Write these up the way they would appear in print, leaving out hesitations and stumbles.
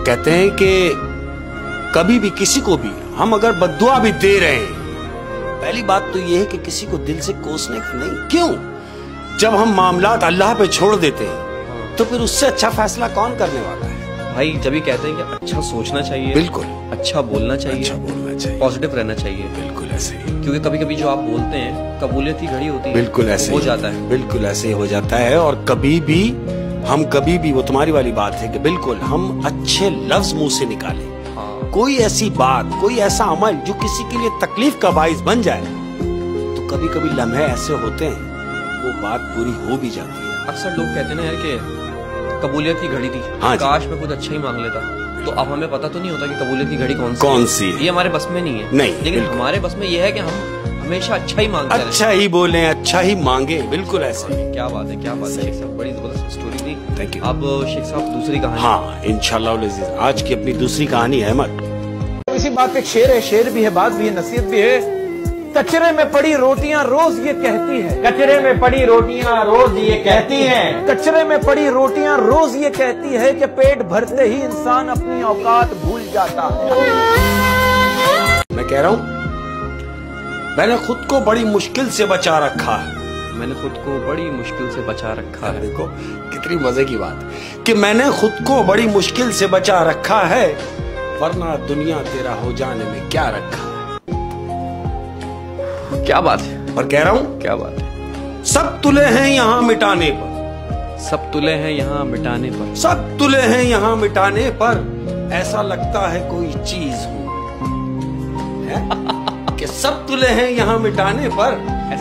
कहते हैं कि कभी भी किसी को भी हम अगर बद्दुआ भी दे रहे हैं, पहली बात तो यह है कि किसी को दिल से कोसने का नहीं। क्यों? जब हम मामलात अल्लाह पे छोड़ देते हैं तो फिर उससे अच्छा फैसला कौन करने वाला है? भाई जब भी कहते हैं कि अच्छा सोचना चाहिए, बिल्कुल अच्छा बोलना चाहिए, पॉजिटिव रहना चाहिए। बिल्कुल ऐसे ही, क्योंकि कभी कभी जो आप बोलते हैं कबूलियत की घड़ी होती है, बिल्कुल ऐसे हो जाता है, बिल्कुल ऐसे ही हो जाता है। और कभी भी वो तुम्हारी वाली बात है कि बिल्कुल हम अच्छे लफ्ज मुंह से निकालें, कोई ऐसी बात, कोई ऐसा अमल जो किसी के लिए तकलीफ का बाइस बन जाए, तो कभी कभी लम्हे ऐसे होते हैं वो बात पूरी हो भी जाती है। अक्सर लोग कहते हैं ना यार कि कबूलियत की घड़ी थी, हाँ काश में कुछ अच्छा ही मांग लेता। तो अब हमें पता तो नहीं होता कि कबूलियत की घड़ी कौन सी है। ये हमारे बस में नहीं है। नहीं, लेकिन हमारे बस में ये है कि हम हमेशा अच्छा ही मांगते हैं, अच्छा ही बोलें, अच्छा ही मांगे। बिल्कुल ऐसे। क्या बात है, क्या बात है शेख साहब, बड़ी जबरदस्त स्टोरी थी। Thank you. अब शेख साहब दूसरी कहानी। हाँ, इंशाल्लाह आज की अपनी दूसरी कहानी है अहमद। इसी बात पे एक शेर है, शेर भी है, बात भी है, नसीहत भी है। कचरे में पड़ी रोटियां रोज ये कहती है, कचरे में पड़ी रोटियां रोज ये कहती है, कचरे में पड़ी रोटियां रोज ये कहती है कि पेट भरते ही इंसान अपनी औकात भूल जाता है। मैं कह रहा हूँ मैंने खुद को बड़ी मुश्किल से बचा रखा है। मैंने खुद को बड़ी मुश्किल से बचा रखा है। देखो कितनी मजे की बात कि मैंने खुद को बड़ी मुश्किल से बचा रखा है, वरना दुनिया तेरा हो जाने में क्या रखा है। क्या बात है। और कह रहा हूँ क्या बात है। सब तुले हैं यहाँ मिटाने पर, सब तुले हैं यहाँ मिटाने पर, सब तुले हैं यहाँ मिटाने पर, ऐसा लगता है कोई चीज हूँ कि सब तुले हैं यहाँ मिटाने पर,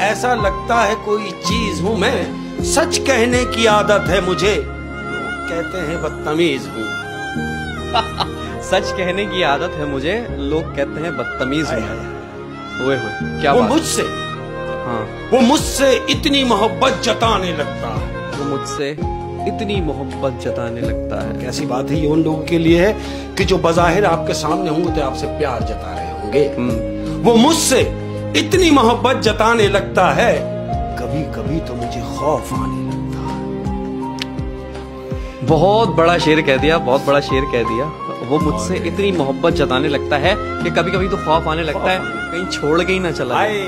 ऐसा लगता है कोई चीज हूँ मैं। सच कहने की आदत है मुझे, कहते हैं बदतमीज हूँ। सच कहने की आदत है मुझे, लोग कहते हैं बदतमीज हूँ। हुए क्या वो बात? मुझसे, हाँ, वो मुझसे इतनी मोहब्बत जताने लगता है, वो मुझसे इतनी मोहब्बत जताने लगता है। कैसी बात है ये उन लोगों के लिए है कि जो बज़ाहिर आपके सामने होंगे तो आपसे प्यार जता रहे होंगे। वो मुझसे इतनी मोहब्बत जताने लगता है, कभी कभी तो मुझे खौफ आने लगता है। बहुत बड़ा शेर कह दिया, बहुत बड़ा शेर कह दिया। वो मुझसे इतनी मोहब्बत जताने लगता है कि कभी कभी तो खौफ आने लगता है कहीं छोड़ के ही ना चला जाए।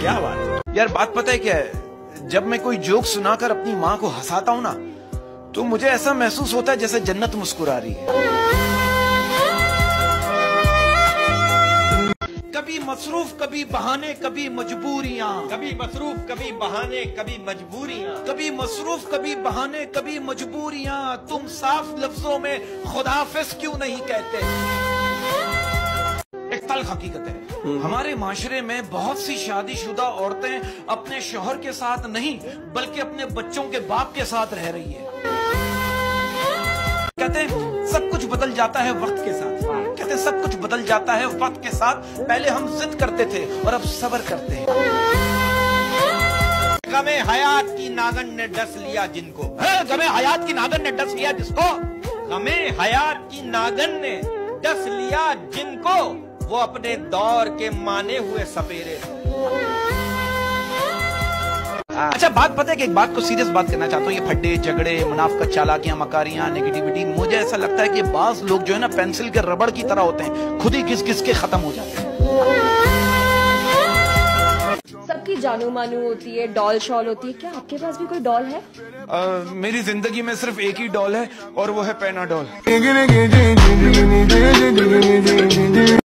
क्या बात है यार, बात पता है क्या है, जब मैं कोई जोक सुनाकर अपनी माँ को हंसाता हूँ ना, तो मुझे ऐसा महसूस होता है जैसे जन्नत मुस्कुरा रही है। कभी मसरूफ कभी बहाने कभी मजबूरियां, कभी मसरूफ कभी बहाने कभी मजबूरियां, कभी मसरूफ कभी बहाने कभी मजबूरियां, तुम साफ लफ्जों में खुदाफिज क्यों नहीं कहते। एक तल्ख हकीकत है, हमारे माशरे में बहुत सी शादीशुदा औरतें अपने शौहर के साथ नहीं बल्कि अपने बच्चों के बाप के साथ रह रही है। कहते हैं सब कुछ बदल जाता है वक्त के साथ, कहते हैं सब कुछ बदल जाता है वक्त के साथ। पहले हम जिद करते थे और अब सब्र करते हैं। गमे हयात की नागन ने डस लिया जिनको, गमे हयात की नागन ने डस लिया जिसको, गमे हयात की नागन ने डस लिया जिनको, वो अपने दौर के माने हुए सपेरे। अच्छा बात पता है कि एक बात को सीरियस बात करना चाहता हूँ, ये फड्डे झगड़े मुनाफकत चालाकियां मकारियां नेगेटिविटी, मुझे ऐसा लगता है कि बाज लोग जो है ना पेंसिल के रबड़ की तरह होते हैं, खुद ही घिस घिस के खत्म हो जाते हैं। सबकी जानू मानू होती है, डॉल शॉल होती है, क्या आपके पास भी कोई डॉल है? मेरी जिंदगी में सिर्फ एक ही डॉल है और वो है पैनाडॉल।